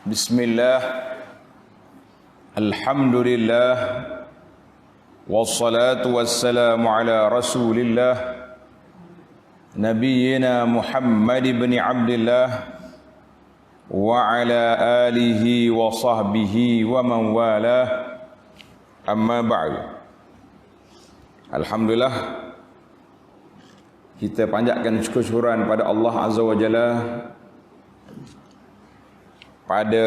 Bismillah, alhamdulillah, wassalatu wassalamu ala rasulillah, nabiyyina Muhammad ibn Abdillah, wa ala alihi wa sahbihi wa man walah, amma ba'du. Alhamdulillah, kita panjatkan syukuran pada Allah Azza wa Jalla pada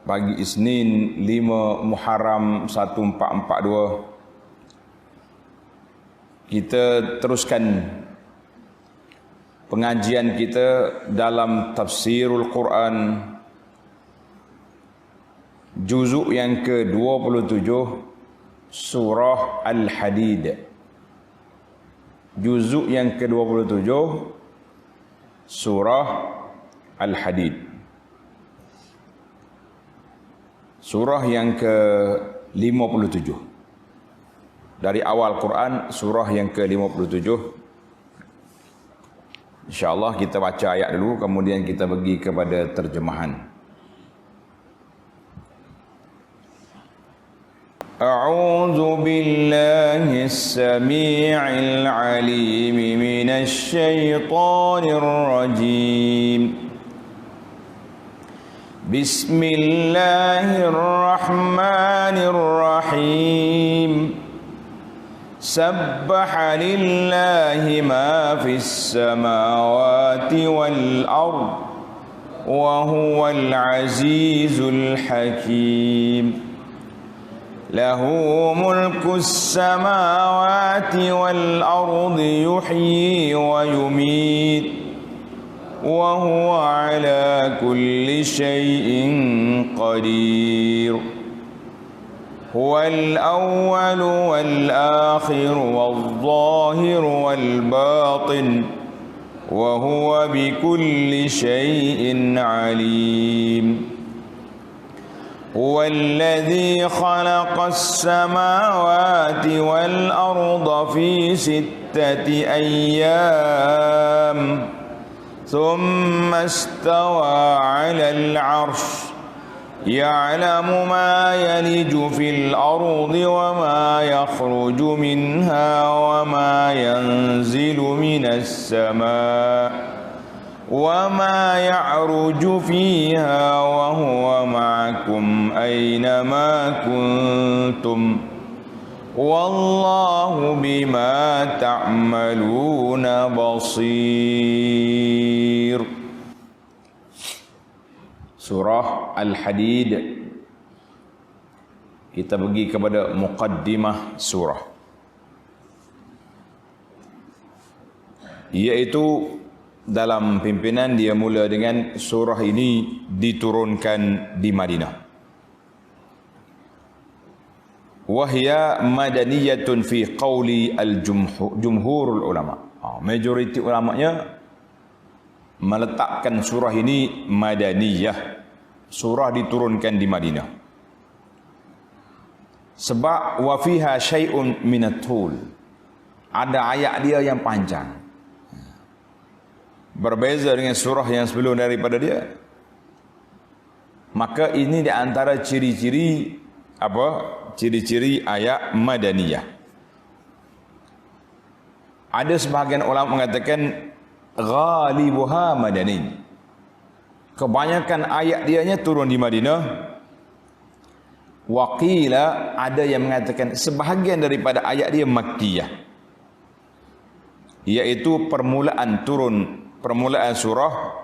pagi Isnin 5 Muharram 1442. Kita teruskan pengajian kita dalam tafsirul Quran juzuk yang ke-27 surah Al-Hadid. Juzuk yang ke-27 surah Al-Hadid. Surah yang ke-57. Dari awal Quran, surah yang ke-57. InsyaAllah kita baca ayat dulu, kemudian kita pergi kepada terjemahan. A'udzu billahi as-sami'il 'alim minasy syaithanir rajim. Bismillahirrahmanirrahim. Sabbaha lillahi ma fis samawati wal ard wa huwal azizul hakim. Lahu mulkus samawati wal ardi yuhyi wa yumit. وهو على كل شيء قدير هو الأول والآخر والظاهر والباطن وهو بكل شيء عليم هو الذي خلق السماوات والأرض في 6 أيام ثم استوى على العرش يعلم ما يلج في الأرض وما يخرج منها وما ينزل من السماء وما يعرج فيها وهو معكم أينما كنتم Wallahu bima ta'maluna basir. Surah Al-Hadid. Kita pergi kepada muqaddimah surah, iaitu dalam pimpinan dia mula dengan surah ini diturunkan di Madinah. Wahya madaniyatun fi qawli al-jumhurul ulama. Majoriti ulamanya meletakkan surah ini madaniyah. Surah diturunkan di Madinah. Sebab wa fiha syai'un minatul. Ada ayat dia yang panjang. Berbeza dengan surah yang sebelum daripada dia. Maka ini di antara ciri-ciri ciri-ciri ayat madaniyah. Ada sebahagian ulama mengatakan ghalibuha madani. Kebanyakan ayat dianya turun di Madinah. Waqila, ada yang mengatakan sebahagian daripada ayat dia makkiyah, iaitu permulaan surah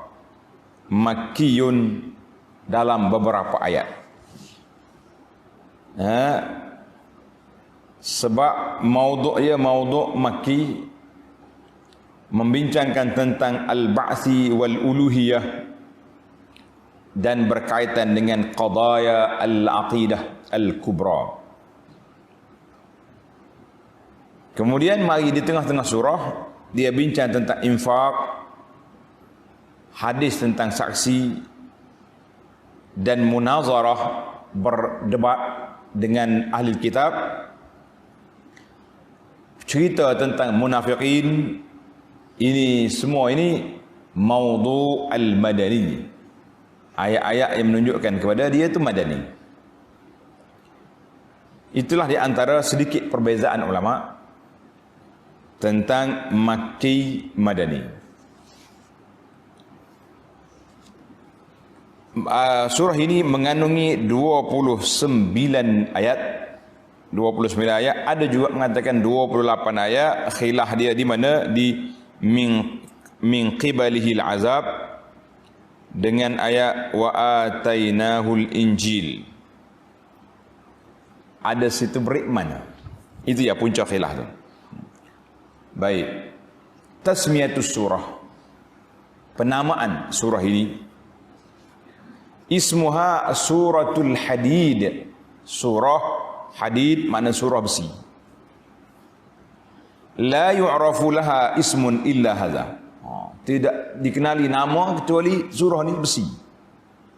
makkiyun dalam beberapa ayat. Sebab maudhu'nya maudhu' Makki, membincangkan tentang al-ba'si wal uluhiyah dan berkaitan dengan qadaya al-aqidah al-kubra. Kemudian mari di tengah-tengah surah dia bincang tentang infak, hadis tentang saksi, dan munazarah, berdebat dengan ahli kitab, cerita tentang munafiqin. Ini semua ini maudhu' al-madani, ayat-ayat yang menunjukkan kepada dia itu madani. Itulah di antara sedikit perbezaan ulama tentang Makki Madani. Surah ini mengandungi 29 ayat. 29 ayat, ada juga mengatakan 28 ayat. Khilaf dia di mana? Di min qibalihil azab dengan ayat wa atainahul injil. Ada situ break mana? Itu ya punca khilaf tu. Baik. Tasmiyatus surah. Penamaan surah ini. Ismuha suratul hadid. Surah hadid makna surah besi. La yu'rafu laha ismun illa hadha. Tidak dikenali nama kecuali surah ni besi.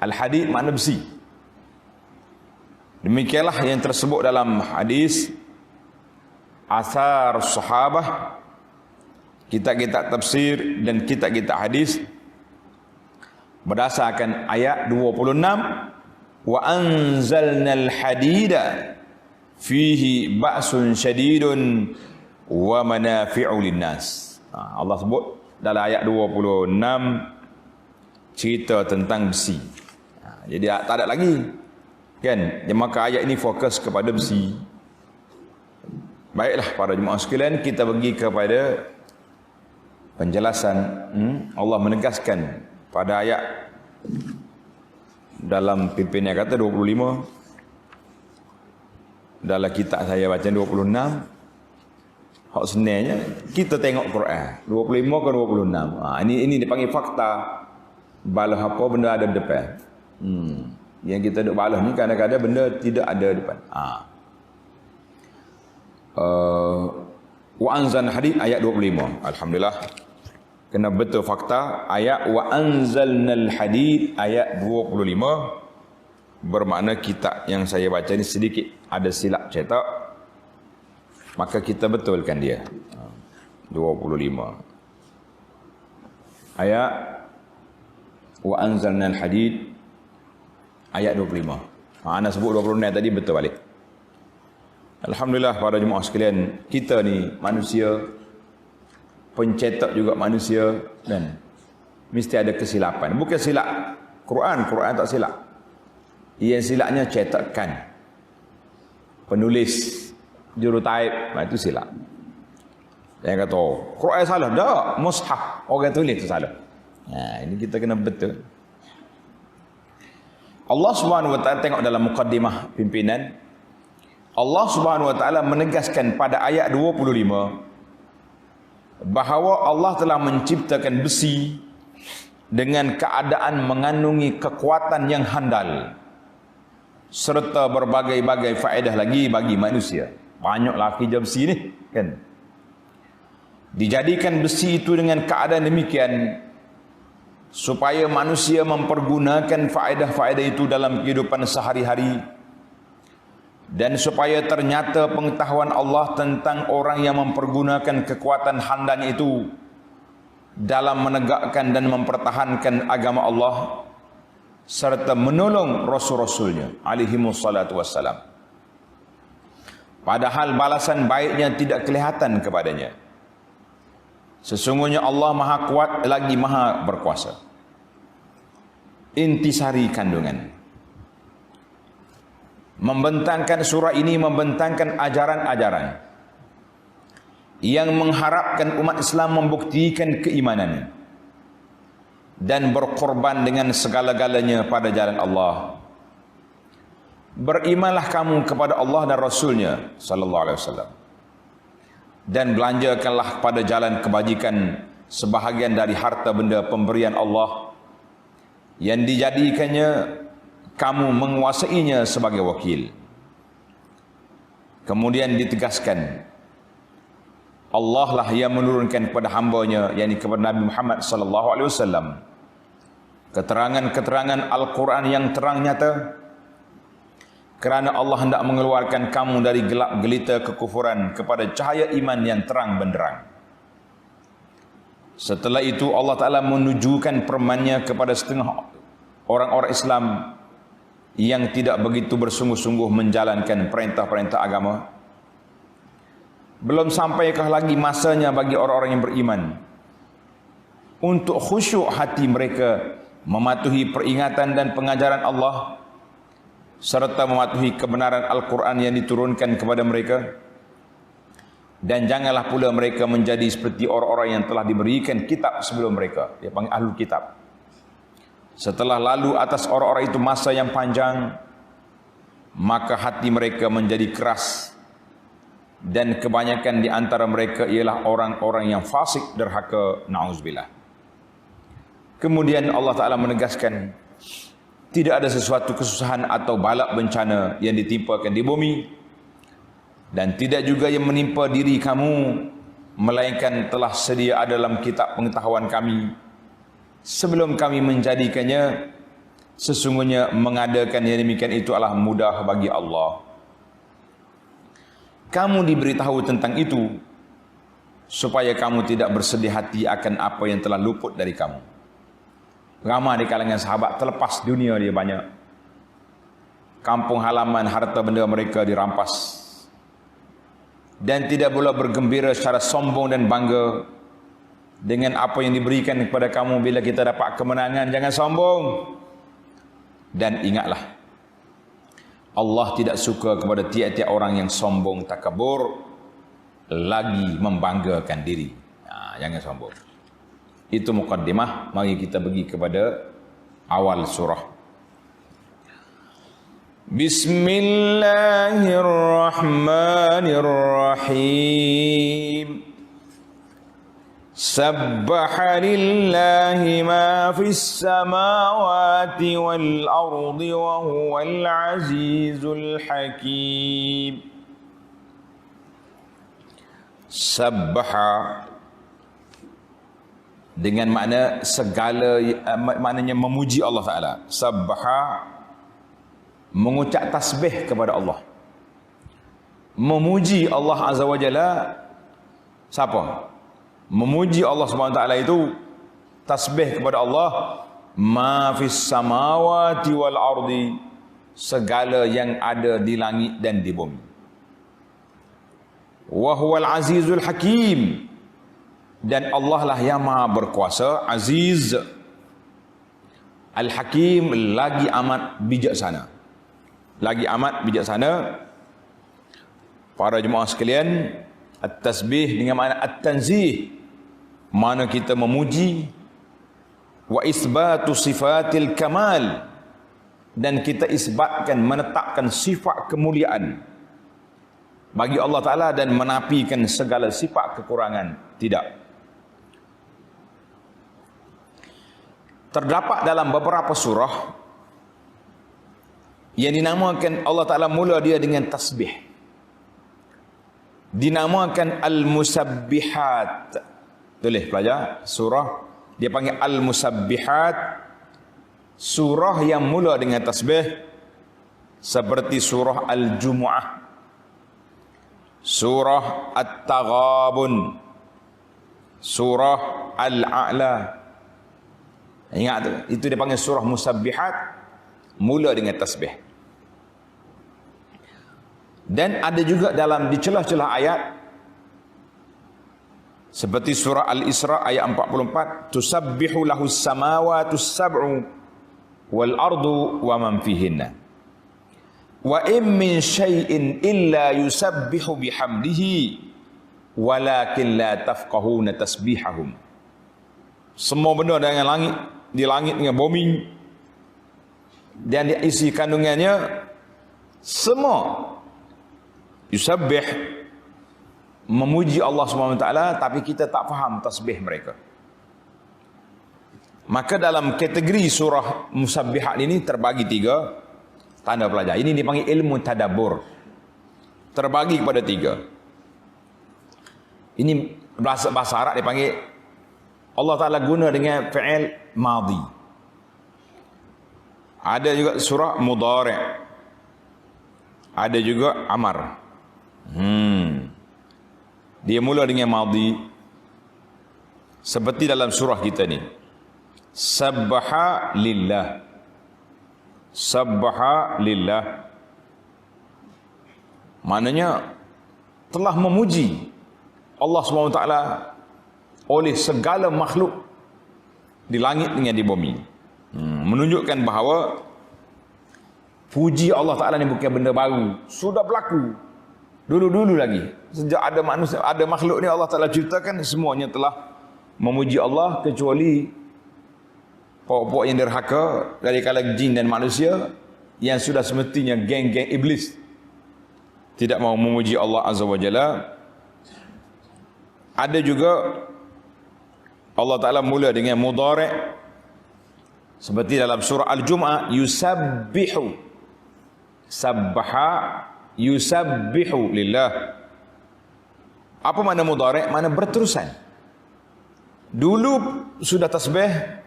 Al-hadid makna besi. Demikianlah yang tersebut dalam hadis, asar sahabah, kitab-kitab tafsir dan kitab-kitab hadis berdasarkan ayat 26, wa anzalnal hadida fihi ba'sun syadidun wa manafi'u linnas. Allah sebut dalam ayat 26 cerita tentang besi. Jadi tak ada lagi kan, maka ayat ini fokus kepada besi. Baiklah para jemaah sekalian, kita pergi kepada penjelasan. Allah menegaskan pada ayat dalam pimpinnya kata 25, dalam kitab saya baca 26. Hak sebenarnya kita tengok Quran 25 ke 26. Ini dipanggil fakta. Balas apa benda ada di depan. Yang kita duk balas ni kadang-kadang benda tidak ada depan. Wa anzalna hadid ayat 25. Alhamdulillah. Kena betul fakta ayat wa anzalnal hadid ayat 25 bermakna kitab yang saya baca ni sedikit ada silap cetak, maka kita betulkan dia. 25 ayat wa anzalnal hadid ayat 25. Ana sebut 26 tadi betul balik. Alhamdulillah para jemaah sekalian, kita ni manusia, pencetak juga manusia, dan mesti ada kesilapan. Bukan silap Quran tak silap. Yang silapnya cetakan. Penulis juru taib, itu silap. Yang kata Quran salah, tak, mushaf orang tulis itu salah. Ini kita kena betul. Allah Subhanahu wa taala, tengok dalam mukaddimah pimpinan, Allah Subhanahu wa taala menegaskan pada ayat 25 bahawa Allah telah menciptakan besi dengan keadaan mengandungi kekuatan yang handal serta berbagai-bagai faedah lagi bagi manusia. Banyaklah kerja besi ni kan. Dijadikan besi itu dengan keadaan demikian supaya manusia mempergunakan faedah-faedah itu dalam kehidupan sehari-hari, dan supaya ternyata pengetahuan Allah tentang orang yang mempergunakan kekuatan handalnya itu dalam menegakkan dan mempertahankan agama Allah serta menolong rasul-rasulnya alaihimussalatu wassalam. Padahal balasan baiknya tidak kelihatan kepadanya. Sesungguhnya Allah Maha Kuat lagi Maha Berkuasa. Intisari kandungan. Membentangkan surah ini membentangkan ajaran-ajaran yang mengharapkan umat Islam membuktikan keimanannya dan berkorban dengan segala-galanya pada jalan Allah. Berimanlah kamu kepada Allah dan Rasulnya sallallahu alaihi wasallam, dan belanjakanlah pada jalan kebajikan sebahagian dari harta benda pemberian Allah yang dijadikannya kamu menguasainya sebagai wakil. Kemudian ditegaskan, Allah lah yang menurunkan kepada hamba-Nya, yakni kepada Nabi Muhammad sallallahu alaihi wasallam, keterangan-keterangan Al-Quran yang terang nyata, kerana Allah hendak mengeluarkan kamu dari gelap gelita kekufuran kepada cahaya iman yang terang benderang. Setelah itu Allah Ta'ala menunjukkan firman-Nya kepada setengah orang-orang Islam yang tidak begitu bersungguh-sungguh menjalankan perintah-perintah agama? Belum sampaikah lagi masanya bagi orang-orang yang beriman untuk khusyuk hati mereka mematuhi peringatan dan pengajaran Allah serta mematuhi kebenaran Al-Quran yang diturunkan kepada mereka? Dan janganlah pula mereka menjadi seperti orang-orang yang telah diberikan kitab sebelum mereka, dia panggil ahlul kitab. Setelah lalu atas orang-orang itu masa yang panjang, maka hati mereka menjadi keras, dan kebanyakan di antara mereka ialah orang-orang yang fasik derhaka, na'udzubillah. Kemudian Allah Ta'ala menegaskan, tidak ada sesuatu kesusahan atau bala bencana yang ditimpakan di bumi, dan tidak juga yang menimpa diri kamu, melainkan telah sedia ada dalam kitab pengetahuan kami sebelum kami menjadikannya. Sesungguhnya mengadakan yang demikian itu adalah mudah bagi Allah. Kamu diberitahu tentang itu supaya kamu tidak bersedih hati akan apa yang telah luput dari kamu. Ramai di kalangan sahabat terlepas dunia dia banyak, kampung halaman, harta benda mereka dirampas, dan tidak pula bergembira secara sombong dan bangga dengan apa yang diberikan kepada kamu. Bila kita dapat kemenangan, jangan sombong. Dan ingatlah, Allah tidak suka kepada tiap-tiap orang yang sombong, takabur, lagi membanggakan diri. Jangan sombong. Itu muqaddimah. Mari kita pergi kepada awal surah. Bismillahirrahmanirrahim. Sabbaha lillahi ma fis samawati wal ardi wa huwal azizul hakim. Sabbaha dengan makna segala, maknanya memuji Allah Ta'ala. Sabbaha mengucap tasbih kepada Allah, memuji Allah Azza wa Jalla. Siapa? Memuji Allah Subhanahu wa Ta'ala itu tasbih kepada Allah. Ma fis samawati wal ardi, segala yang ada di langit dan di bumi. Wa huwal azizul hakim, dan Allah lah yang maha berkuasa, aziz. Al-Hakim, lagi amat bijaksana. Lagi amat bijaksana. Para jemaah sekalian, at-tasbih dengan makna at-tanzih, mana kita memuji, wa isbatu sifatil kamal, dan kita isbatkan, menetapkan sifat kemuliaan bagi Allah Ta'ala dan menafikan segala sifat kekurangan. Tidak. Terdapat dalam beberapa surah yang dinamakan, Allah Ta'ala mula dia dengan tasbih, dinamakan Al-Musabbihat. Tulis pelajar, surah dia panggil Al-Musabbihat, surah yang mula dengan tasbih, seperti surah Al-Jumu'ah, surah At-Taghabun, surah Al-A'la. Ingat tu, itu dia panggil surah Musabbihat, mula dengan tasbih. Dan ada juga dalam di celah-celah ayat, seperti surah Al-Isra ayat 44, tusabbihu lahus samawatus sab'u wal ardu wa man fihinna wa in min syai'in illa yusabbihu bihamdihi walakin la tafqahuna tasbihahum. Semua benda dengan langit, di langit dengan bumi dan isi kandungannya, semua yusabbih, memuji Allah SWT, tapi kita tak faham tasbih mereka. Maka dalam kategori surah Musabbihat ini terbagi 3 tanda pelajar. Ini dipanggil ilmu tadabbur, terbagi kepada 3. Ini bahasa Arab dipanggil, Allah Ta'ala guna dengan fi'il madhi. Ada juga surah mudhari', ada juga amar. Dia mula dengan madhi, seperti dalam surah kita ni, sabbaha lillah, Sabbaha lillah. Maknanya telah memuji Allah SWT oleh segala makhluk di langit dengan di bumi. Menunjukkan bahawa puji Allah Ta'ala ni bukan benda baru. Sudah berlaku dulu-dulu lagi. Sejak ada manusia, ada makhluk ni Allah Ta'ala ciptakan, semuanya telah memuji Allah, kecuali pokok-pokok yang derhaka dari kalangan jin dan manusia yang sudah semestinya geng-geng iblis, tidak mau memuji Allah Azza wa Jalla. Ada juga Allah Ta'ala mula dengan mudhari' seperti dalam surah Al-Jum'ah, yusabbihu. Sabbaha yusabbihu lillah. Apa makna mudhari'? Makna berterusan. Dulu sudah tasbih,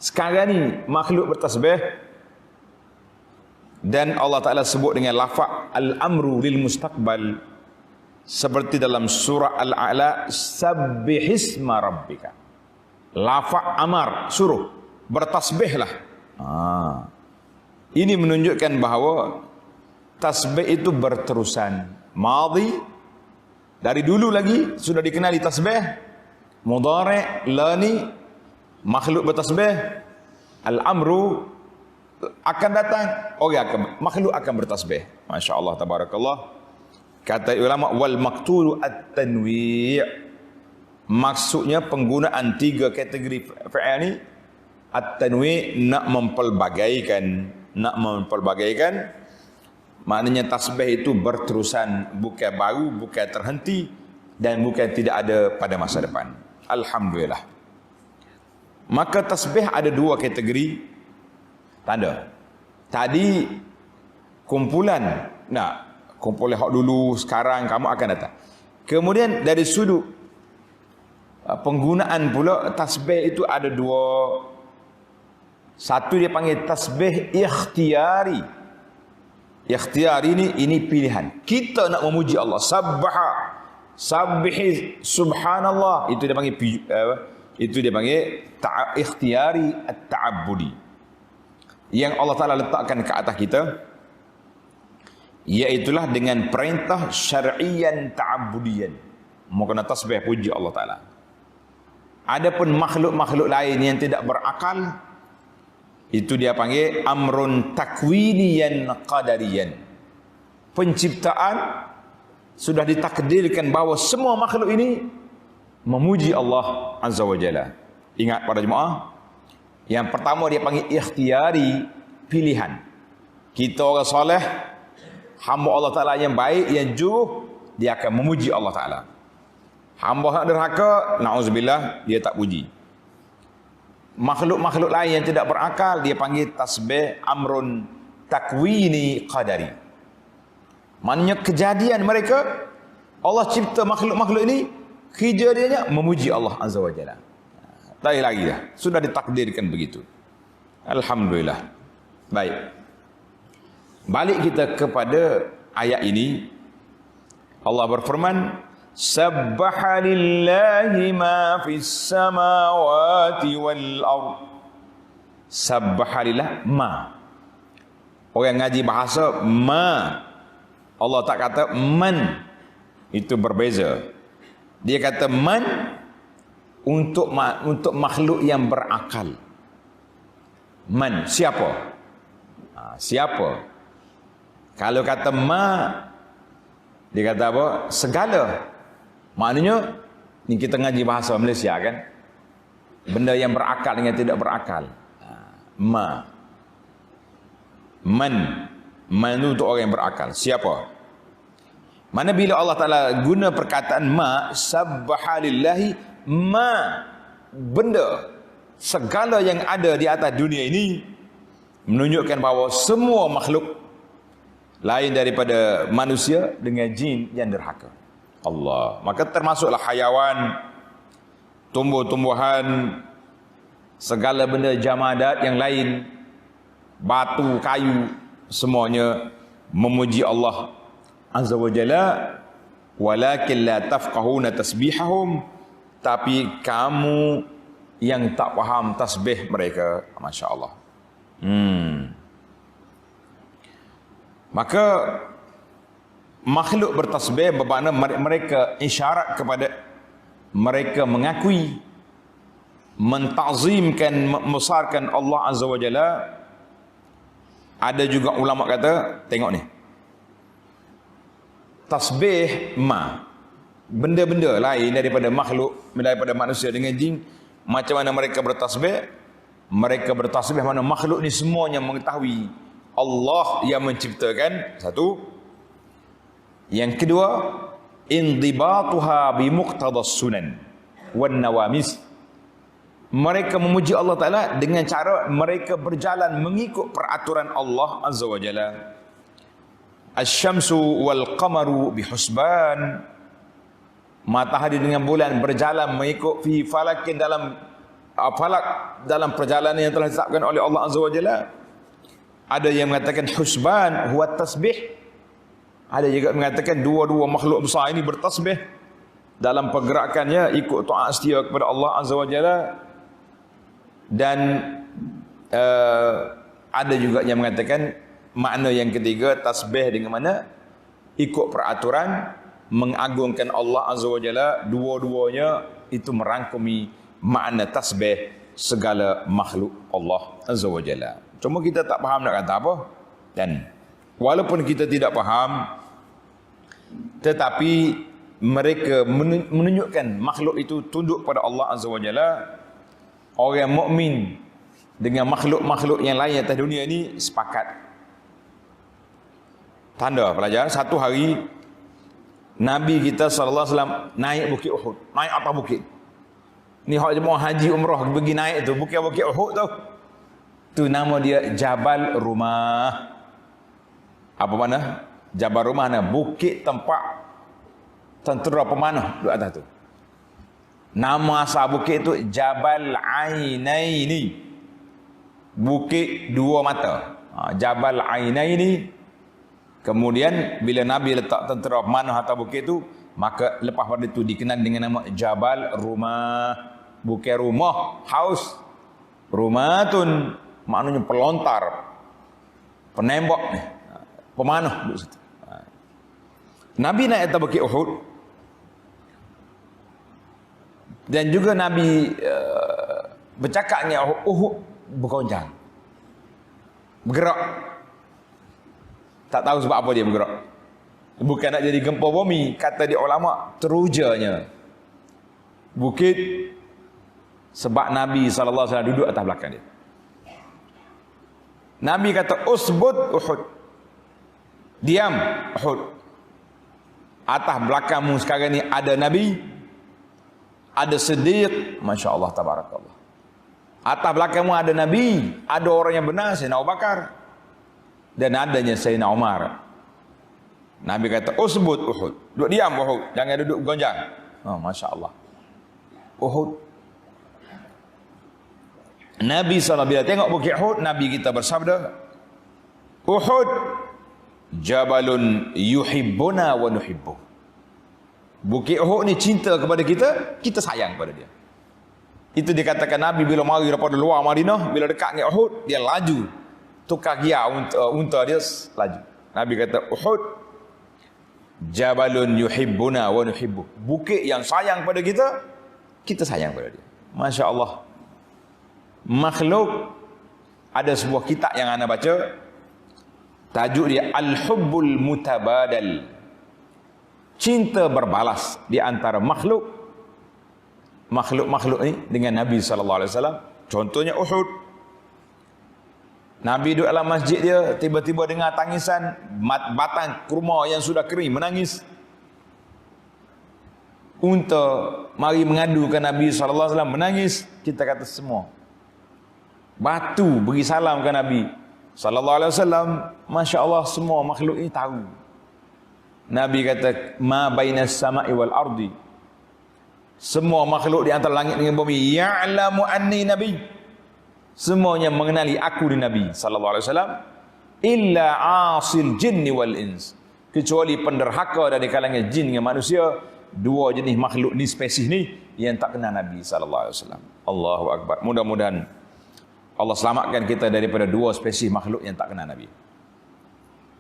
sekarang ni makhluk bertasbih. Dan Allah Ta'ala sebut dengan lafaz al-amru lil mustaqbal, seperti dalam surah Al-A'la, sabbihisma rabbika. Lafaz amar, suruh, bertasbihlah. Ini menunjukkan bahawa tasbih itu berterusan. Madhi, dari dulu lagi sudah dikenali tasbih. Mudhari', lani, makhluk bertasbih. Al-amru, akan datang makhluk akan bertasbih. Masya Allah, tabarakallah. Kata ulama, wal maqtulu at-tanwi'. Maksudnya penggunaan tiga kategori fi'il ni, at-tanwi', nak mempelbagaikan. Maknanya tasbih itu berterusan, bukan baru, bukan terhenti, dan bukan tidak ada pada masa depan. Alhamdulillah. Maka tasbih ada dua kategori. Tanda. Tadi kumpulan, kumpulan hak dulu, sekarang kamu akan datang. Kemudian dari sudut penggunaan pula, tasbih itu ada dua. Satu dia panggil tasbih ikhtiyari. Ikhtiyari ini pilihan. Kita nak memuji Allah. Sabbaha, sabbihi, subhanallah. Itu dia panggil ikhtiyari at-ta'abbudi. Yang Allah Ta'ala letakkan ke atas kita, iaitulah dengan perintah syar'iyan ta'abudiyan. Mau kena tasbih puji Allah Ta'ala. Adapun makhluk-makhluk lain yang tidak berakal, itu dia panggil amrun takwiniyan qadariyan. Penciptaan sudah ditakdirkan bahawa semua makhluk ini memuji Allah Azza wa Jalla. Ingat para jemaah, yang pertama dia panggil ikhtiyari, pilihan. Kita orang soleh, hamba Allah Ta'ala yang baik, yang jujur, dia akan memuji Allah Ta'ala. Hamba yang derhaka, na'udzubillah, dia tak puji. Makhluk-makhluk lain yang tidak berakal, dia panggil tasbih amrun takwini qadari. Maknanya kejadian mereka, Allah cipta makhluk-makhluk ini, kejadiannya memuji Allah Azza wa Jalla. Tak lagi dah, sudah ditakdirkan begitu. Alhamdulillah. Baik. Balik kita kepada ayat ini. Allah berfirman, sabbaha lillahi ma fis samawati wal ard. Sabbaha lillah ma. Orang ngaji bahasa ma. Allah tak kata man. Itu berbeza. Dia kata man untuk makhluk yang berakal. Man, siapa? Siapa? Kalau kata ma, dia kata apa? Segala. Maknanya, ni kita ngaji bahasa Malaysia kan? Benda yang berakal dengan tidak berakal. Ma. Man. Man itu untuk orang yang berakal. Siapa? Mana bila Allah Ta'ala guna perkataan ma, sabbaha lillahi, ma, benda, segala yang ada di atas dunia ini, menunjukkan bahawa semua makhluk lain daripada manusia dengan jin yang derhaka Allah. Maka termasuklah hayawan, tumbuh-tumbuhan, segala benda jamadat yang lain, batu, kayu, semuanya memuji Allah Azza wa Jalla. Walakin la tafqahuna tasbihahum, tapi kamu yang tak faham tasbih mereka. Masya Allah. Maka makhluk bertasbih bermakna mereka isyarat kepada mereka mengakui, mentazimkan, membesarkan Allah Azza wa Jalla. Ada juga ulama kata, tengok ni, tasbih benda-benda lain daripada makhluk, daripada manusia dengan jin, macam mana mereka bertasbih? Mereka bertasbih mana makhluk ni semuanya mengetahui Allah yang menciptakan. Satu. Yang kedua, indibatuha bimuqtadas sunan wan nawamis. Mereka memuji Allah Ta'ala dengan cara mereka berjalan mengikut peraturan Allah Azza wa Jalla. Asy-syamsu wal qamaru bihusban. Matahari dengan bulan berjalan mengikut fi falakin dalam falak, dalam perjalanan yang telah ditetapkan oleh Allah Azza wa Jalla. Ada yang mengatakan husban huwa tasbih. Ada juga mengatakan dua-dua makhluk besar ini bertasbih dalam pergerakannya ikut taat setia kepada Allah Azza wa Jalla. Dan ada juga yang mengatakan makna yang ketiga, tasbih dengan mana ikut peraturan, mengagungkan Allah Azza wa Jalla. Dua-duanya itu merangkumi makna tasbih segala makhluk Allah Azza wa Jalla. Cuma kita tak faham nak kata apa. Dan walaupun kita tidak faham, tetapi mereka menunjukkan makhluk itu tunduk pada Allah Azza wa Jalla. Orang mukmin dengan makhluk-makhluk yang lain atas dunia ini sepakat. Tanda pelajaran, satu hari Nabi kita sallallahu alaihi wasallam naik bukit Uhud, naik atas bukit. Ni hak jemaah haji umrah pergi naik tu, bukit Uhud tu. Tu nama dia Jabal Rumah. Apa mana? Jabal Rumah mana? Bukit tempat tentera pemanah duduk atas tu. Nama asal bukit itu Jabal Ainaini, bukit dua mata. Jabal Ainaini. Kemudian bila Nabi letak tentera pemanah atas bukit itu, maka lepas pada itu dikenal dengan nama Jabal Rumah. Bukan rumah, house. Rumatun maknanya pelontar, penembak, pemanah duduk situ. Nabi naik atas bukit Uhud. Dan juga Nabi bercakap dengan Uhud bergoncang, bergerak. Tak tahu sebab apa dia bergerak. Bukan nak jadi gempa bumi, kata di ulama, terujanya bukit sebab Nabi SAW duduk atas belakang dia. Nabi kata, usbut Uhud, diam Uhud. Atas belakangmu sekarang ni ada Nabi, ada Siddiq, Masya Allah, Tabarakallah. Atas belakangmu ada Nabi, ada orang yang benar, Sayyidina Abu Bakar, dan adanya Sayyidina Umar. Nabi kata, usbut Uhud, duduk diam Uhud, jangan duduk gonjang. Masya Allah. Uhud. Nabi SAW bila tengok bukit Uhud, Nabi kita bersabda, Uhud jabalun yuhibbuna wa nuhibbuh. Bukit Uhud ni cinta kepada kita, kita sayang kepada dia. Itu dikatakan Nabi bila mari daripada luar Madinah, bila dekat dengan Uhud, dia laju. Tukar gia unta dia laju. Nabi kata, Uhud jabalun yuhibbuna wa nuhibbuh. Bukit yang sayang pada kita, kita sayang pada dia. Masya Allah. Makhluk, ada sebuah kitab yang anda baca, tajuk dia Al-Hubbul Mutabadal. Cinta berbalas di antara makhluk-makhluk ni dengan Nabi SAW. Contohnya Uhud. Nabi duduk dalam masjid dia, tiba-tiba dengar tangisan batang kurma yang sudah kering menangis. Unta mari mengadukan Nabi SAW menangis. Kita kata semua. Batu beri salam ke Nabi SAW. Masya Allah, semua makhluk ini tahu. Nabi kata, ma bainas sama'i wal ardi. Semua makhluk di antara langit dengan bumi, ya'lamu anni nabi. Semuanya mengenali aku di Nabi sallallahu alaihi wasallam, illa asil jinni wal ins. Kecuali penderhaka dari kalangan jin dengan manusia. Dua jenis makhluk ni, spesies ni yang tak kenal Nabi sallallahu alaihi wasallam. Allahu akbar. Mudah-mudahan Allah selamatkan kita daripada dua spesies makhluk yang tak kenal Nabi.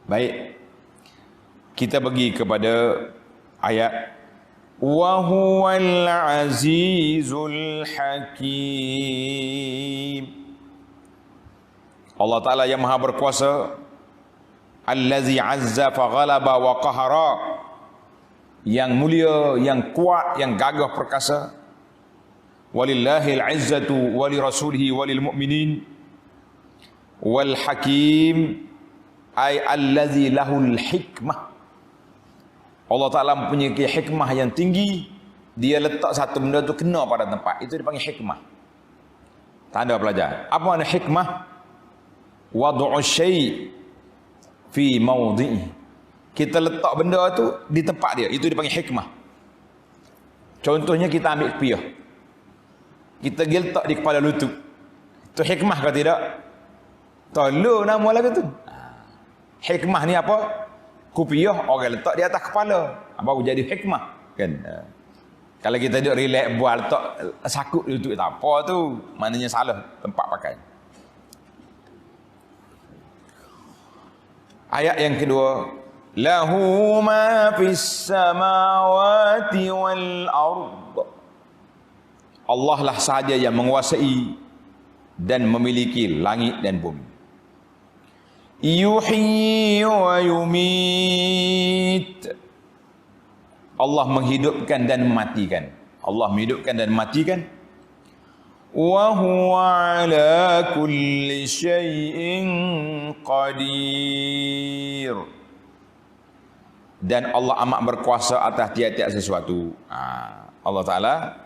Baik. Kita pergi kepada ayat wa huwal azizul hakim. Allah Ta'ala yang maha berkuasa, allazi azza fa ghalaba wa qahara, yang mulia, yang kuat, yang gagah perkasa. Walillahil izzatu wali rasulihi walil mu'minin. Wal hakim ay allazi lahul hikmah. Allah Ta'ala mempunyai hikmah yang tinggi. Dia letak satu benda tu kena pada tempat, itu dipanggil hikmah. Tanda pelajar. Apa makna hikmah? Wadu'u syai' fi mawdi'i. Kita letak benda tu di tempat dia, itu dipanggil hikmah. Contohnya kita ambil kopiah, kita letak di kepala lutut, itu hikmah ke tidak? Tolong nama lagu tu. Hikmah ni apa? Kopiah orang letak di atas kepala, baru jadi hikmah, kan? Kalau kita duduk relax buat letak sakut lutut tak apa tu, maknanya salah tempat pakai. Ayat yang kedua, lahu ma fis samawati wal ard. Allah lah sahaja yang menguasai dan memiliki langit dan bumi. Yuhyi wa yumit. Allah menghidupkan dan mematikan. Allah menghidupkan dan mematikan. Wa huwa ala kulli syai'in qadir. Dan Allah amat berkuasa atas tiap-tiap sesuatu. Allah Ta'ala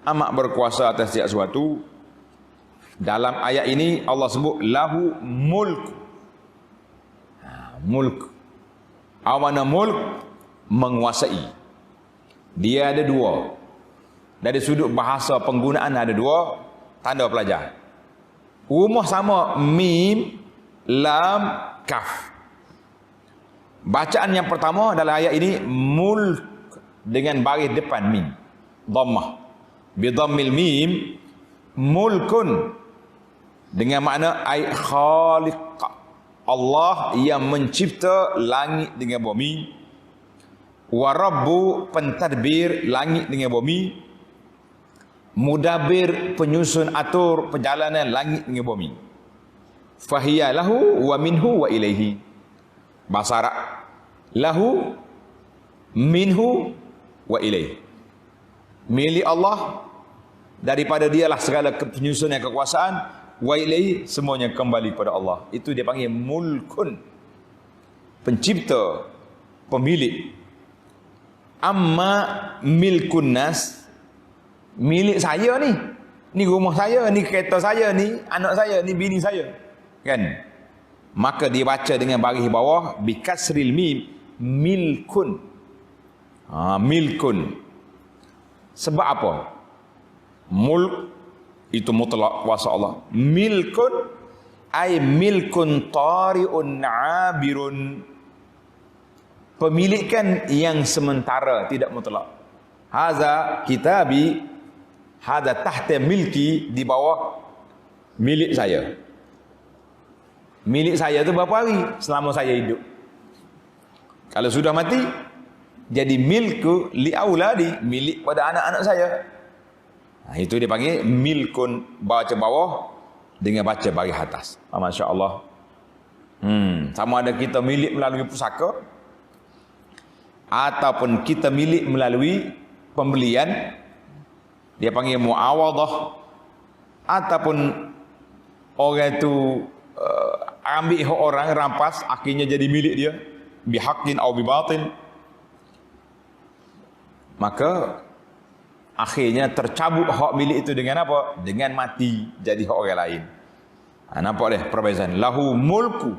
amat berkuasa atas tiap sesuatu. Dalam ayat ini Allah sebut lahu mulk. Mulk. Awana mulk, menguasai. Dia ada dua. Dari sudut bahasa penggunaan ada dua tanda pelajar. Rumah sama mim, lam, kaf. Bacaan yang pertama dalam ayat ini mulk dengan baris depan mim, dhammah. Bi dhammil mim, mulkun dengan makna ay khaliq. Allah yang mencipta langit dengan bumi. Wa rabbu, pentadbir langit dengan bumi. Mudabbir, penyusun atur perjalanan langit dengan bumi. Fahiya lahu wa minhu wa ilaihi. Bahasa Arab, lahu minhu wa ilaihi. Milik Allah, daripada dialah segala penyusunan kekuasaan. Wa ilaihi, semuanya kembali kepada Allah. Itu dia panggil mulkun, pencipta, pemilik. Amma milkun nas, milik saya ni. Ni rumah saya, ni kereta saya, ni anak saya, ni bini saya. Kan? Maka dia baca dengan baris bawah bi kasril mim, milkun. Milkun. Sebab apa? Mulk itu mutlak kuasa Allah. Milkun ay milkun tari'un 'abirun. Pemilikan yang sementara, tidak mutlak. Haza kitabi, haza tahta milki, di bawah milik saya. Milik saya itu berapa hari? Selama saya hidup. Kalau sudah mati, jadi milku li auladi, milik pada anak-anak saya. Itu dia panggil milkun, baca bawah dengan baca baris atas. Masya Allah. Sama ada kita milik melalui pusaka ataupun kita milik melalui pembelian, dia panggil muawadah. Ataupun orang itu ambil hak orang, rampas, akhirnya jadi milik dia bihaqqin atau bibatil. Maka akhirnya tercabut hak milik itu dengan apa? Dengan mati, jadi hak orang lain. Nampak deh perbezaan. Lahu mulku.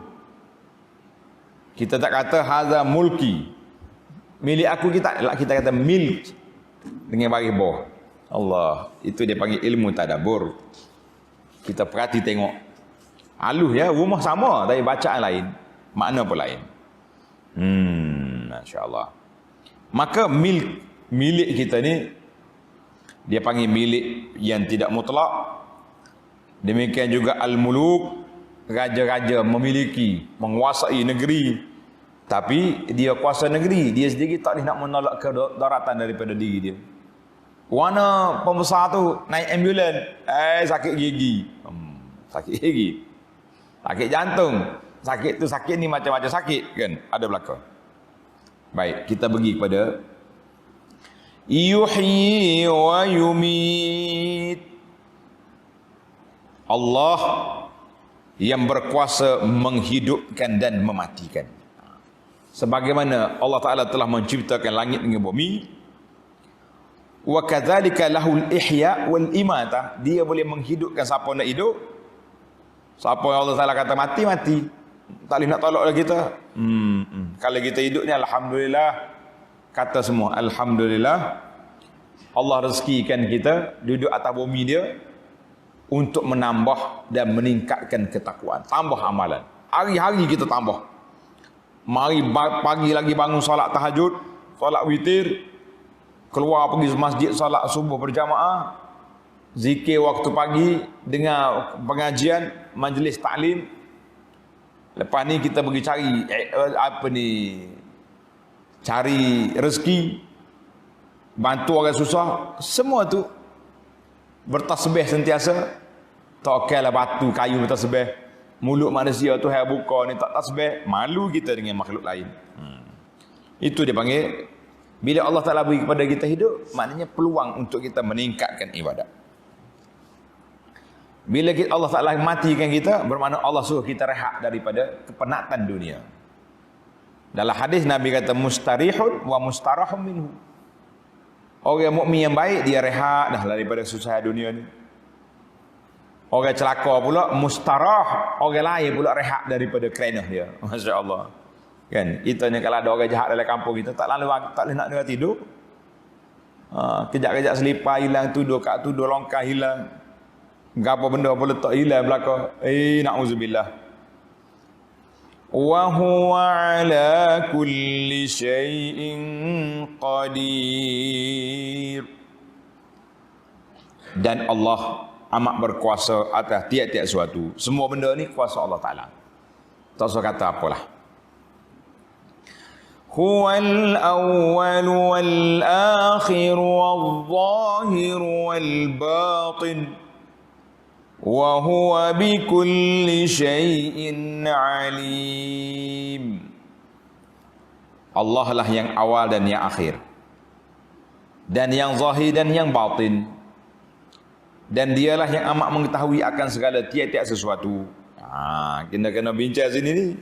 Kita tak kata haza mulki, milik aku, kita kata milk dengan baris bawah. Allah, itu dia panggil ilmu tadabbur. Kita perhati tengok. Halus ya, rumah sama tapi bacaan lain, makna pun lain. Masya-Allah. Maka milik kita ni dia panggil milik yang tidak mutlak. Demikian juga al-muluk, raja-raja memiliki, menguasai negeri, tapi dia kuasa negeri, dia sendiri tak boleh nak menolak kedaratan daripada diri dia. Warna pembesar tu naik ambulan, sakit gigi, sakit gigi, sakit jantung, sakit tu sakit ni macam-macam sakit kan, ada belaka. Baik, kita pergi kepada yuhyi wa yumit. Allah yang berkuasa menghidupkan dan mematikan. Sebagaimana Allah Ta'ala telah menciptakan langit dengan bumi, wa kadzalika lahul ihya wal imata, dia boleh menghidupkan siapa nak hidup, siapa yang Allah Ta'ala kata mati, mati. Tak boleh nak tolak lagi kita. Kalau kita hidup ni alhamdulillah, kata semua alhamdulillah, Allah rezekikan kita duduk atas bumi dia untuk menambah dan meningkatkan ketakwaan, tambah amalan. Hari-hari kita tambah. Mari pagi lagi bangun solat tahajud, solat witir, keluar pergi masjid solat subuh berjamaah, zikir waktu pagi, dengar pengajian, majlis taklim. Lepas ni kita pergi cari cari rezeki, bantu orang susah, semua tu bertasbih sentiasa. Tak kala batu kayu bertasbih. Mulut manusia tu hai buka ni tak tasbih, malu kita dengan makhluk lain. Itu dia panggil, bila Allah Ta'ala beri kepada kita hidup, maknanya peluang untuk kita meningkatkan ibadat. Bila Allah Ta'ala matikan kita, bermakna Allah suruh kita rehat daripada kepenatan dunia. Dalam hadis Nabi kata mustarihun wa mustarahun minhu. Orang mukmin yang baik dia rehat dah daripada susah dunia ni. Orang celaka pula mustarah, orang lain pula rehat daripada kerenah dia. Masya-Allah. Kan? Kita ni kalau ada orang jahat dalam kampung kita tak boleh nak dengar tidur. Kejap-kejap selipar hilang, tuduh kat tuduh longkang hilang. Gapo benda apa letak hilang belaka. Na'udzubillah. Wa huwa ala kulli syai'in qadir. Dan Allah amat berkuasa atas tiap-tiap sesuatu. Semua benda ni kuasa Allah Ta'ala. Tak usah kata apalah. Huwal awwal wal akhir wal zahir wal batin wa huwa bikulli syai'in alim. Allah lah yang awal dan yang akhir, dan yang zahir dan yang batin. Dan dialah yang amat mengetahui akan segala tiap-tiap sesuatu. Kita kena bincang sini ni,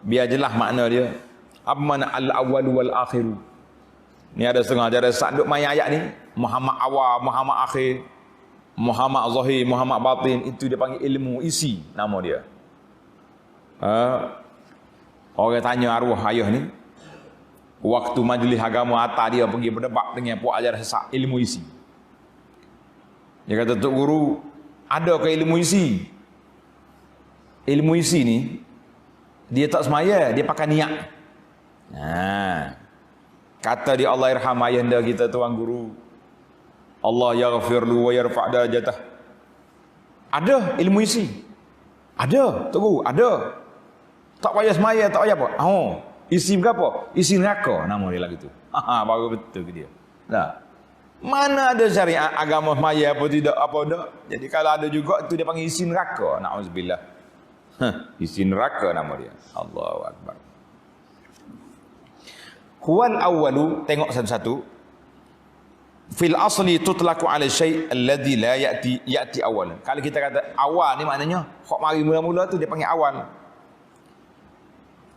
biar jelas makna dia. Apa makna al-awwal wal akhir? Ni ada setengah cara sanduk main ayat ni, Muhammad awal, Muhammad akhir, Muhammad zahir, Muhammad batin. Itu dia panggil ilmu isi, nama dia. Orang tanya arwah ayah ni, waktu majlis agama atas dia pergi berdebat dengan puak ajar sesat ilmu isi. Dia kata, Tok Guru, adakah ilmu isi? Ilmu isi ni, dia tak semaya, dia pakai niat. Kata dia, Allah irham ayahanda kita Tuan Guru, Allah yaghfirlu wa yarfa' darajatah. Ada ilmu isi? Ada, Tok Guru, ada. Tak payah semaya, tak payah apa? Isi berapa? Isi neraka, nama dia lagi tu. Baru betul ke dia. Nah. Mana ada syariat agama maya apa tidak apa dak. Jadi kalau ada juga tu dia panggil isi neraka. Nauzubillah. Isi neraka nama dia. Allahu akbar. Huwal awwalu, tengok satu-satu. Fil asli tutlaqu ala syai' alladhi la ya'ti awalan. Kalau kita kata awal ni maknanya hak mari mula-mula tu dia panggil awal.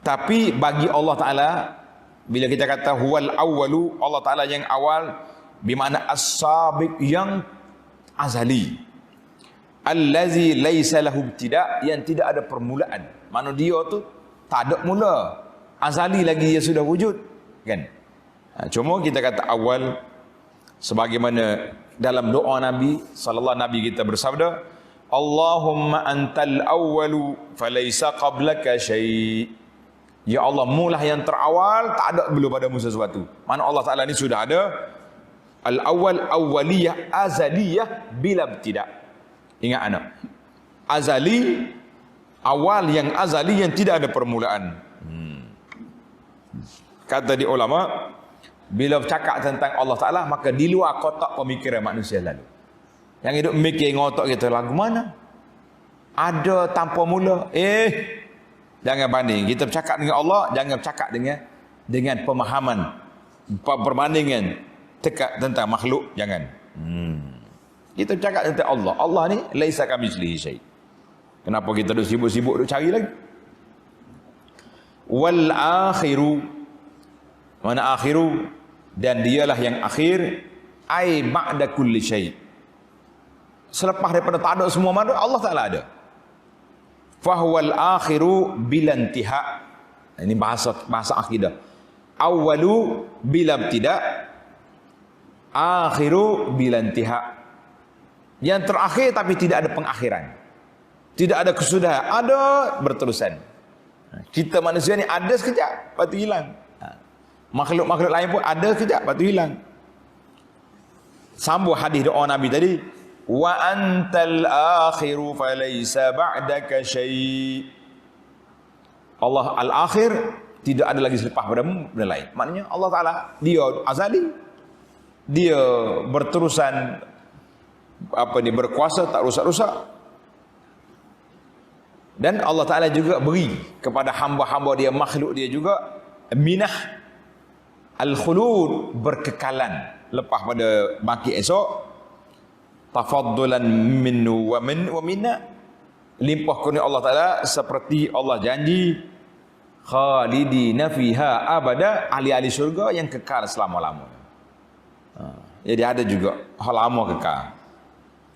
Tapi bagi Allah Taala, bila kita kata huwal awwalu, Allah Taala yang awal, bermakna as-sabiq, yang azali, allazi laisa lahu ibtida', yang tidak ada permulaan. Makna dia tu tak ada mula, azali lagi dia sudah wujud, kan? Cuma kita kata awal sebagaimana dalam doa Nabi sallallahu alaihi kita bersabda, Allahumma antal awwalu falaysa qablaka syai'. Ya Allah, mulah yang terawal, tak ada belum padamu sesuatu. Mana Allah Taala ni sudah ada al-awwal, awwaliyah, azaliyah bila ibtida'. Ingat anak, azali Awal yang azali yang tidak ada permulaan. Kata di ulama, bila bercakap tentang Allah Ta'ala, maka di luar kotak pemikiran manusia lalu. Yang hidup mikir ngotak kita, lagu mana? Ada tanpa mula. Jangan banding. Kita bercakap dengan Allah, jangan bercakap dengan pemahaman, perbandingan tentang makhluk, jangan. Kita bercakap tentang Allah. Allah ni laisa kamitslihi syai'. Kenapa kita duk sibuk-sibuk duk cari lagi? Wal akhiru, mana akhiru, dan dialah yang akhir, ai ba'da kulli syai'. Selepas daripada tak ada semua makhluk, Allah Ta'ala ada. Fahuwal akhiru bilantiha. Ini bahasa akidah. Awalu bila tidak, akhiru bilantiha. Yang terakhir tapi tidak ada pengakhiran. Tidak ada kesudahan, ada berterusan. Kita manusia ni ada sekejap, lepas tu hilang. Makhluk-makhluk lain pun ada sekejap, lepas tu hilang. Sambung hadis doa Nabi tadi, wa antal akhiru falaysa ba'daka syai'. Allah al-akhir, tidak ada lagi selepas padamu benda lain. Maknanya Allah Ta'ala, dia azali, dia berterusan, berkuasa, tak rusak-rusak. Dan Allah Ta'ala juga beri kepada hamba-hamba dia, makhluk dia juga minah al-khulud, berkekalan lepas pada bangkit esok. Tafaddulan minnu wa minna, limpah kurnia Allah Ta'ala seperti Allah janji, khalidina fiha abada, ahli-ahli syurga yang kekal selama-lamanya. Jadi ada juga hal lama kekal.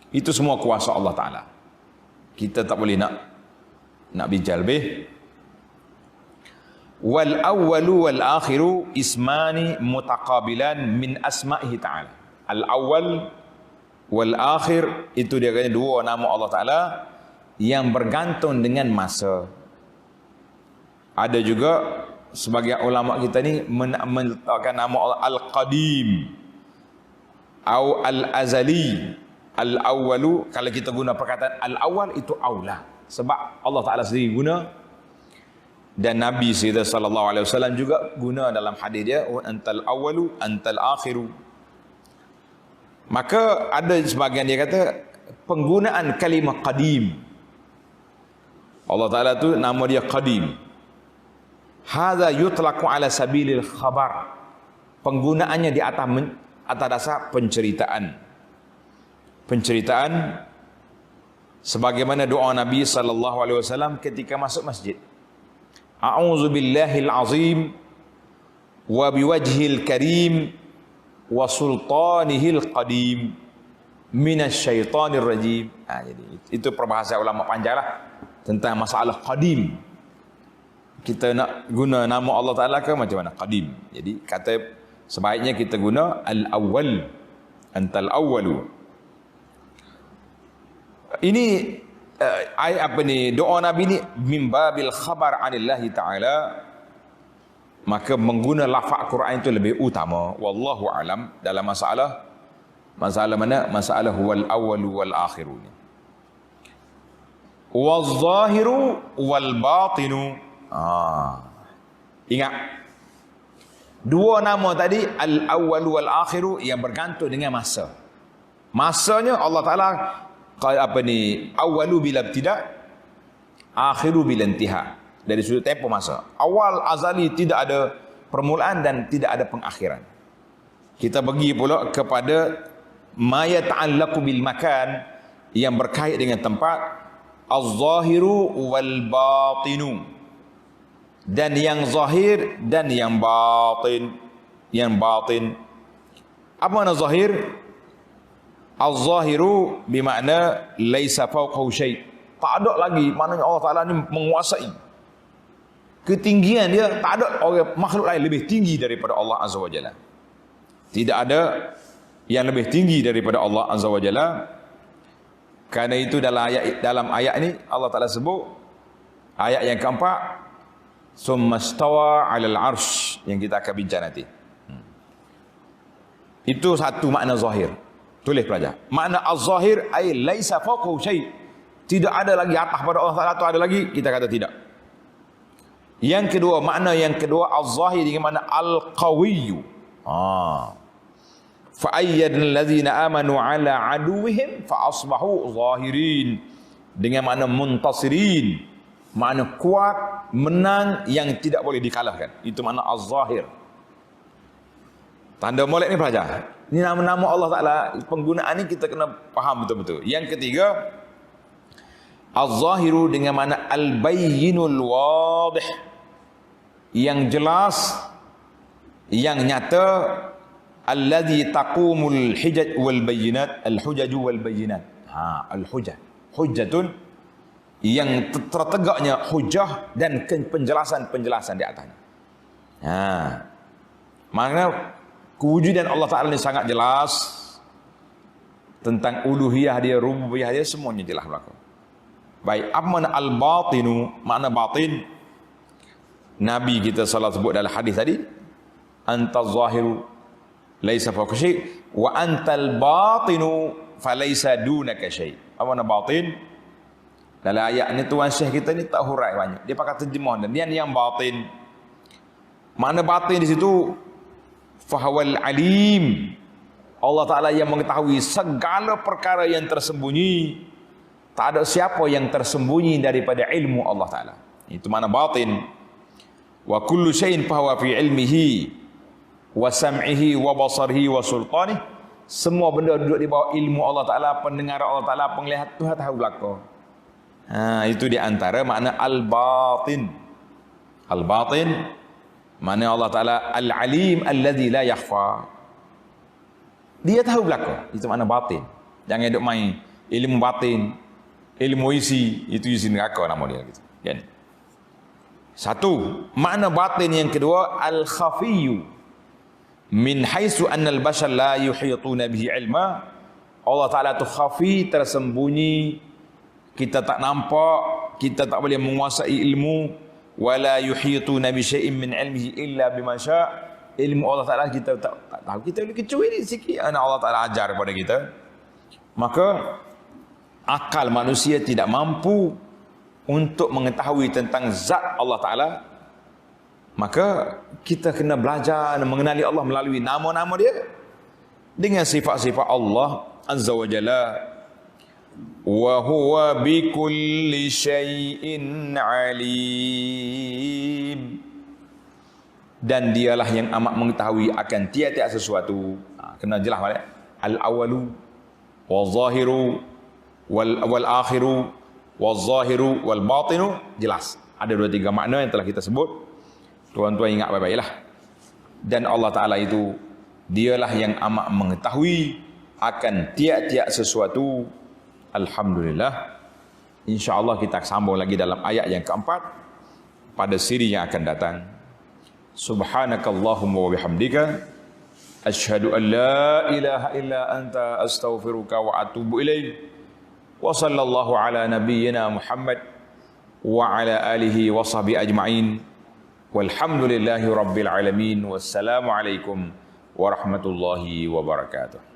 Itu semua kuasa Allah Ta'ala. Kita tak boleh nak bincang lebih. Wal awwalu wal akhiru ismani mutaqabilan min asma'ihi ta'ala. Al awwal wal akhir, itu dia kata dua nama Allah Ta'ala yang bergantung dengan masa. Ada juga sebagian ulama kita ni meletakkan nama Allah al-qadim atau al-azali. Al-awwalu, kalau kita guna perkataan al-awwal, itu aula, sebab Allah Ta'ala sendiri guna, dan Nabi sallallahu alaihi wasallam juga guna dalam hadis dia, wa antal awwalu antal akhiru. Maka ada sebagian dia kata penggunaan kalimah qadim, Allah Ta'ala tu nama dia qadim, hadza yutlaqu ala sabilil khabar, penggunaannya di atas dasar penceritaan sebagaimana doa Nabi sallallahu alaihi wasallam ketika masuk masjid. A'udzu billahil azim wa biwajhil karim wa sultanihil qadim minasyaitonir rajim. Jadi itu perbahasan ulama panjang lah tentang masalah qadim. Kita nak guna nama Allah Ta'ala ke macam mana? Qadim. Jadi kata sebaiknya kita guna al-awwal, antal awwalu. Ini doa Nabi ni mimbabil khabar anillahi ta'ala, maka mengguna lafaz Quran itu lebih utama. Wallahu alam dalam masalah mana? Masalah wal awwalu wal akhiru. Wal zahiru wal batinu. Ingat dua nama tadi, al awwalu wal akhiru, yang bergantung dengan masa. Masanya Allah Ta'ala awwalu bila ibtida, akhiru bila intiha, dari sudut tempoh masa. Awal azali, tidak ada permulaan dan tidak ada pengakhiran. Kita pergi pula kepada ma yata'allaqu bil makan, yang berkait dengan tempat, az-zahiru wal batinu, dan yang zahir dan yang batin. Apa makna zahir? Az-zahiru bermakna laisa fawqahu syai', tak ada lagi, maknanya Allah Ta'ala ni menguasai ketinggian dia, tak ada orang makhluk lain lebih tinggi daripada Allah Azza wa Jalla. Tidak ada yang lebih tinggi daripada Allah Azza wa Jalla. Karena itu dalam ayat ini Allah Ta'ala sebut, ayat yang keempat, summa stawa 'alal 'arsy, yang kita akan bincang nanti. Itu satu makna zahir. Tulis pelajar. Makna az-zahir ay laisa fawqahu syai', Tidak ada lagi atas pada Allah Ta'ala atau ada lagi? Kita kata tidak. Yang kedua, makna yang kedua, al-zahir dengan makna al-qawiyyu. Fa'ayyadna allazina amanu ala aduwihim fa'asbahu zahirin. Dengan makna muntasirin. Makna kuat, menang yang tidak boleh dikalahkan. Itu makna al-zahir. Tanda molek ni pelajar. Ini nama-nama Allah Ta'ala. Penggunaan ni kita kena faham betul-betul. Yang ketiga, al-zahiru dengan makna al-bayyinul wadih. Yang jelas, yang nyata, alladhi taqumul hujaj wal bayyinat, al-hujaju wal bayyinat. Al-hujaj. Hujjatun, yang tertegaknya hujah dan penjelasan-penjelasan di atasnya. Maknanya kewujudan Allah Ta'ala ini sangat jelas. Tentang uluhiyah dia, rububiyah dia, semuanya jelas berlaku. Baik, apa makna al-batinu? Makna batin, Nabi kita salah sebut dalam hadis tadi, anta zahiru laisa fawqa syai' wa antal batinu falaysa dunaka syai'. Apa makna batin? Dalam ayat ni Tuan Syekh kita ni tak hurai banyak. Dia pakai terjemah dan dia yang batin. Makna batin di situ fahwal alim. Allah Ta'ala yang mengetahui segala perkara yang tersembunyi. Tak ada siapa yang tersembunyi daripada ilmu Allah Ta'ala. Itu makna batin. Wa kullu syai'in fahuwa fi ilmihi wa sam'ihi wa basarihi wa sultanih. Semua benda duduk di bawah ilmu Allah Ta'ala, pendengaran Allah Ta'ala, penglihatan Tuhan tahu belaka. Itu di antara makna al-batin. Al-batin makna Allah Ta'ala al-alim alladhi la yakhfa. Dia tahu belaka. Itu makna batin. Jangan duk main ilmu batin, ilmu isi, itu isi neraka nama dia gitu. Kan? Satu, makna batin yang kedua al-khafiyyu. Min haitsu anna al-bashar la yuhituna bihi ilma. Allah Ta'ala tu khafi, tersembunyi, kita tak nampak, kita tak boleh menguasai ilmu. Wala yuhituna bi syai'in min ilmihi illa bima syaa'. Ilmu Allah Ta'ala kita tak tahu. Kita boleh kecuali ni sikit anak Allah Ta'ala ajar kepada kita. Maka akal manusia tidak mampu untuk mengetahui tentang zat Allah Ta'ala. Maka kita kena belajar dan mengenali Allah melalui nama-nama dia dengan sifat-sifat Allah Azza wa Jalla. Wa huwa bi kulli syai'in alim. Dan dialah yang amat mengetahui akan tiap-tiap sesuatu. Kena jelas balik. Al-awalu wal-zahiru wal-akhiru wal-zahiru wal-batinu. Jelas. Ada 2-3 makna yang telah kita sebut. Tuan-tuan ingat baik-baiklah. Dan Allah Ta'ala itu, dialah yang amat mengetahui akan tiap-tiap sesuatu. Alhamdulillah. InsyaAllah kita sambung lagi dalam ayat yang keempat pada siri yang akan datang. Subhanakallahumma wa bihamdika asyhadu an la ilaha illa anta astaghfiruka wa atubu ilaik. Wa sallallahu ala nabiyyina Muhammad wa ala alihi wa sahbihi ajma'in. Walhamdulillahi rabbil alamin. Wassalamu alaikum warahmatullahi wabarakatuh.